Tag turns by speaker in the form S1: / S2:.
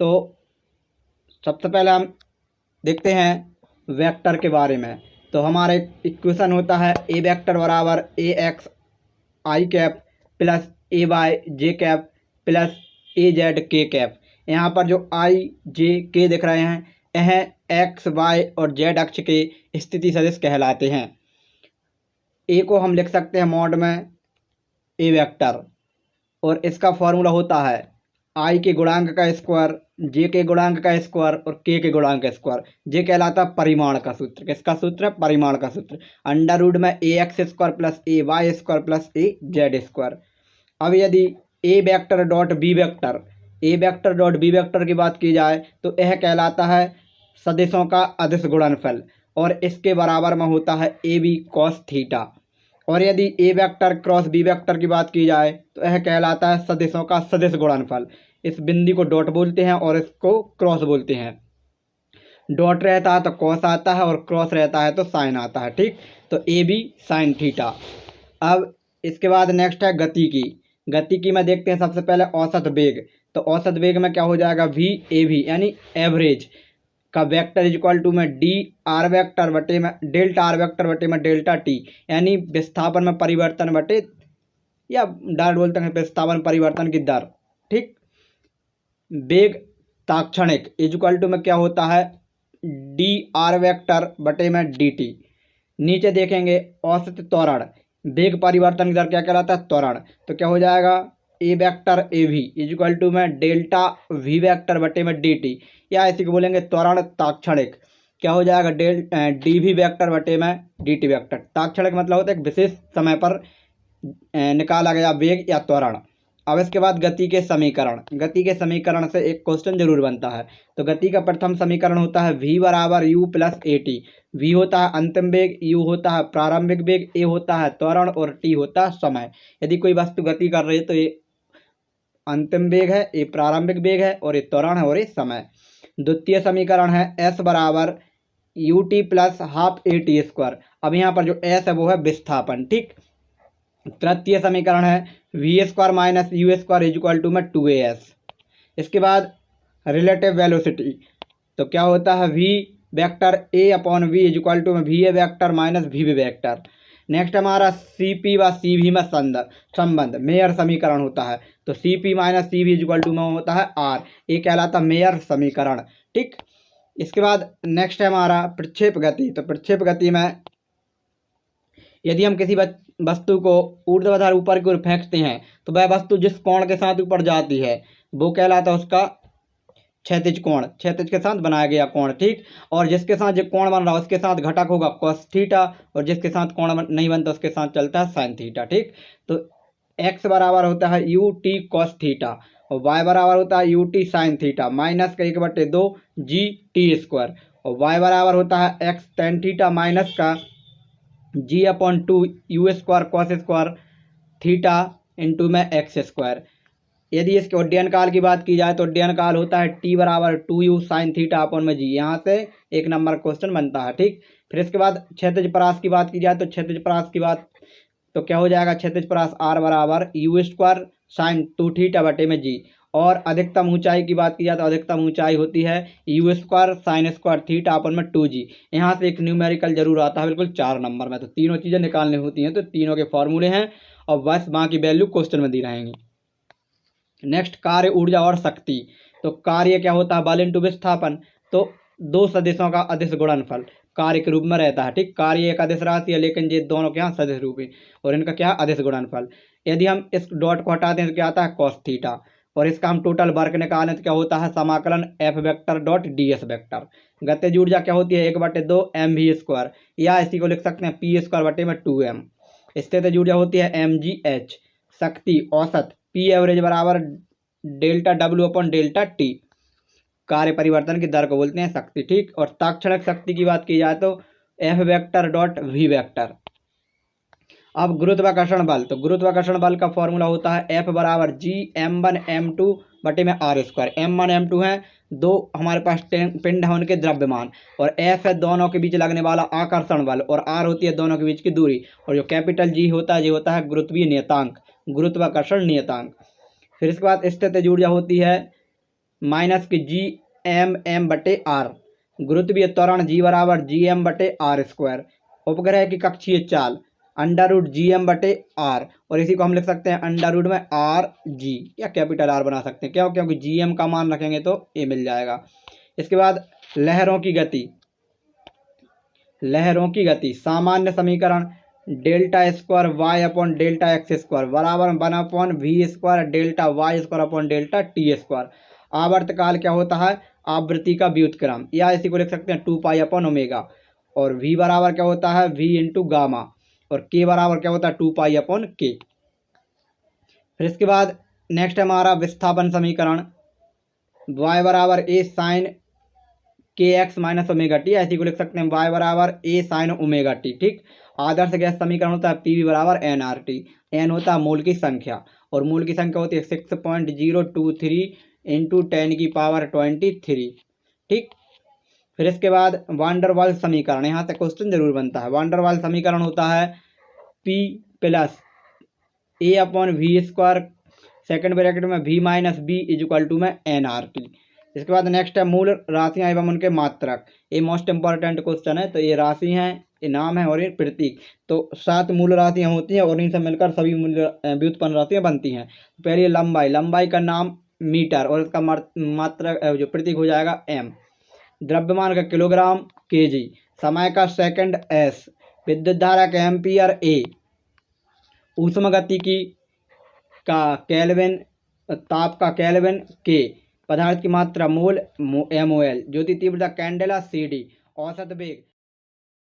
S1: तो सबसे पहले हम देखते हैं वेक्टर के बारे में। तो हमारा इक्वेशन होता है ए वेक्टर बराबर ए एक्स आई कैप प्लस ए वाई जे कैप प्लस ए जेड के कैप। यहाँ पर जो आई जे के दिख रहे हैं यह एक्स वाई और जेड अक्ष के स्थिति सदिश कहलाते हैं। ए को हम लिख सकते हैं मॉड में ए वेक्टर, और इसका फॉर्मूला होता है आई के गुणांक का स्क्वायर, जे के गुणांक का स्क्वायर और के गुणांक का स्क्वायर। जे कहलाता है परिमाण का सूत्र। किसका सूत्र है? परिमाण का सूत्र। अंडर रूट में ए एक्स स्क्वायर प्लस ए वाई स्क्वायर प्लस ए जेड स्क्वायर। अब यदि ए वेक्टर डॉट बी वेक्टर, ए वेक्टर डॉट बी वेक्टर की बात की जाए तो यह कहलाता है सदिशों का अदिश गुणनफल, और इसके बराबर में होता है ए बी कॉस थीटा। और यदि ए वेक्टर क्रॉस बी वेक्टर की बात की जाए तो यह कहलाता है सदिशों का सदिश गुणनफल। इस बिंदु को डॉट बोलते हैं और इसको क्रॉस बोलते हैं। डॉट रहता है तो कॉस आता है और क्रॉस रहता है तो साइन आता है। ठीक, तो ए बी साइन थीटा। अब इसके बाद नेक्स्ट है गति की। गति की में देखते हैं सबसे पहले औसत वेग। तो औसत वेग में क्या हो जाएगा? वी ए वी यानी एवरेज का वेक्टर इज इक्वल टू में डी आर वेक्टर बटे में डेल्टा आर वेक्टर बटे में डेल्टा टी, यानी विस्थापन में परिवर्तन बटे, या डायरेक्ट बोलते हैं विस्थापन परिवर्तन की दर। ठीक, वेग ताक्षणिक इज इक्वल टू में क्या होता है? डी आर वेक्टर बटे में डी टी। नीचे देखेंगे औसत त्वरण, वेग परिवर्तन की दर क्या कहलाता है? त्वरण। तो क्या हो जाएगा? A vector a v is equal to में डेल्टा वी वेक्टर बटे में डी टी, या इसी को बोलेंगे त्वरण ताक्षणिक। क्या हो जाएगा? डी वी वेक्टर बटे में डी टी वेक्टर। ताक्षणिक मतलब होता है एक विशेष समय पर निकाला गया वेग या त्वरण। अब इसके बाद गति के समीकरण। गति के समीकरण से एक क्वेश्चन जरूर बनता है। तो गति का प्रथम समीकरण होता है v बराबर u plus a t. V होता है अंतिम वेग, यू होता है प्रारंभिक वेग, ए होता है त्वरण और टी होता है समय। यदि कोई वस्तु गति कर रही है तो ये अंतिम वेग है, ये प्रारंभिक वेग है, और ये त्वरण है और ये समय। द्वितीय समीकरण है एस बराबर U T plus half A T square. अब यहाँ पर जो एस है वो है विस्थापन। ठीक, तृतीय समीकरण है v square minus u square is equal to में 2as। इसके बाद रिलेटिव वेलोसिटी। तो क्या होता है? V vector a upon v is equal to में v a vector minus v b vector. Next हमारा सी पी व सी वी में संबंध मेयर समीकरण होता है। तो C P minus C V is equal to में होता है आर, ये कहलाता मेयर समीकरण। ठीक, इसके बाद नेक्स्ट है हमारा प्रक्षेप गति। तो प्रक्षेप गति में यदि हम किसी वस्तु को ऊर्ध्वाधर ऊपर की ओर फेंकते हैं तो वह वस्तु जिस कोण के साथ ऊपर जाती है वो कहलाता है उसका क्षैतिज कोण, क्षैतिज के साथ बनाया गया कोण। ठीक, और जिसके साथ जो कोण बन रहा है उसके साथ घटक होगा कॉस थीटा, और जिसके साथ कोण नहीं बनता उसके साथ चलता है साइन थीटा। ठीक, तो एक्स बराबर होता है यू टी कॉस थीटा और वाई बराबर होता है u t sine theta minus का 1/2 जी टी स्क्वायर, और वाई बराबर होता है एक्स टेन थीटा माइनस का g upon 2 u square cos square theta into में एक्स स्क्वायर। यदि इसके उड्डयन काल की बात की जाए तो उड्डयन काल होता है टी बराबर 2u साइन थीटा अपॉन में जी। यहाँ से एक नंबर क्वेश्चन बनता है। ठीक, फिर इसके बाद क्षैतिज परास की बात की जाए तो क्षैतिज परास की बात तो क्या हो जाएगा? क्षैतिज परास आर बराबर यू स्क्वायर साइन 2 थीटा बटे में जी। और अधिकतम ऊंचाई की बात की जाए तो अधिकतम ऊंचाई होती है u square sine square theta upon में 2g। यहाँ से एक न्यूमेरिकल जरूर आता है बिल्कुल 4 नंबर में। तो तीनों चीज़ें निकालनी होती हैं, तो तीनों के फॉर्मूले हैं और बस बाकी वैल्यू क्वेश्चन में दी रहेंगी। नेक्स्ट कार्य ऊर्जा और शक्ति। तो कार्य क्या होता है? बल इंटू विस्थापन। तो दो सदिशों का अदिश गुणनफल कार्य के रूप में रहता है। ठीक, कार्य एक अदिश राशि है लेकिन ये दोनों क्या सदिश रूप है और इनका क्या अदिश गुणनफल। यदि हम इस डॉट को हटाते हैं तो क्या आता है? Cos theta. और इसका हम टोटल वर्क निकालें तो क्या होता है? समाकलन F vector dot D S vector. गतिज ऊर्जा क्या होती है? 1/2 एम वी स्क्वायर, या इसी को लिख सकते हैं पी स्क्वायर बटे में 2m। स्थितिज ऊर्जा होती है एम जी एच। शक्ति औसत पी एवरेज बराबर delta W upon delta T. कार्य परिवर्तन की दर को बोलते हैं शक्ति। ठीक, और ताक्षणिक शक्ति की बात की जाए तो F vector dot V vector. अब गुरुत्वाकर्षण बल। तो गुरुत्वाकर्षण बल का फॉर्मूला होता है एफ बराबर जी m1 m2 बटे में आर स्क्वायर। m1 m2 है दो हमारे पास पिंड है उनके द्रव्यमान, और एफ है दोनों के बीच लगने वाला आकर्षण बल, और आर होती है दोनों के बीच की दूरी, और जो कैपिटल जी होता है ये होता है गुरुत्वीय नियतांक, गुरुत्वाकर्षण नियतांक। फिर इसके बाद स्थितिज ऊर्जा होती है माइनस की जी एम एम बटे आर। गुरुत्वीय त्वरण जी बराबर जी एम बटे आर स्क्वायर। उपग्रह की कक्षीय चाल अंडर रूट जी एम बटे आर, और इसी को हम लिख सकते हैं अंडर रूट में आर जी, या कैपिटल आर बना सकते हैं। क्यों? क्योंकि जी एम का मान रखेंगे तो ए मिल जाएगा। इसके बाद लहरों की गति। लहरों की गति सामान्य समीकरण delta square y upon delta x square बराबर 1/v² delta y square upon delta t square. आवर्तकाल क्या होता है? आवृत्ति का व्युत्क्रम, या इसी को लिख सकते हैं 2 पाई अपॉन ओमेगा। और v बराबर क्या होता है? v into gamma. और k बराबर क्या होता है? 2 पाई अपॉन के। फिर इसके बाद नेक्स्ट हमारा विस्थापन समीकरण y बराबर ए साइन के एक्स माइनस ओमेगा टी, ऐसी को लिख सकते हैं y बराबर ए साइन ओमेगा टी। ठीक। आदर्श गैस समीकरण होता है पी वी बराबर एन आर टी। एन होता है मोल की संख्या, और मोल की संख्या होती है 6.023 इंटू 10⁻23। ठीक। फिर इसके बाद वांडरवाल्स समीकरण, यहाँ से क्वेश्चन जरूर बनता है। वांडरवाल्स समीकरण होता है P plus a upon V square second bracket में v minus b is equal to में एन आर टी। इसके बाद नेक्स्ट है मूल राशियां एवं उनके मात्रक। ये मोस्ट इंपॉर्टेंट क्वेश्चन है। तो ये राशि हैं, ये नाम है और ये प्रतीक। तो 7 मूल राशियां होती हैं और इनसे मिलकर सभी मूल व्युत्पन्न राशियां बनती हैं। पहली लंबाई, लंबाई का नाम मीटर और इसका मात्रक जो प्रतीक हो जाएगा एम। द्रव्यमान का किलोग्राम केजी। समय का सेकंड एस। विद्युत धारा का एम्पियर ए। ऊष्मगतिकी का केल्विन, ताप का केल्विन के। पदार्थ की मात्रा मोल MOL। ज्योति तीव्रता कैंडेला CD। औसत वेग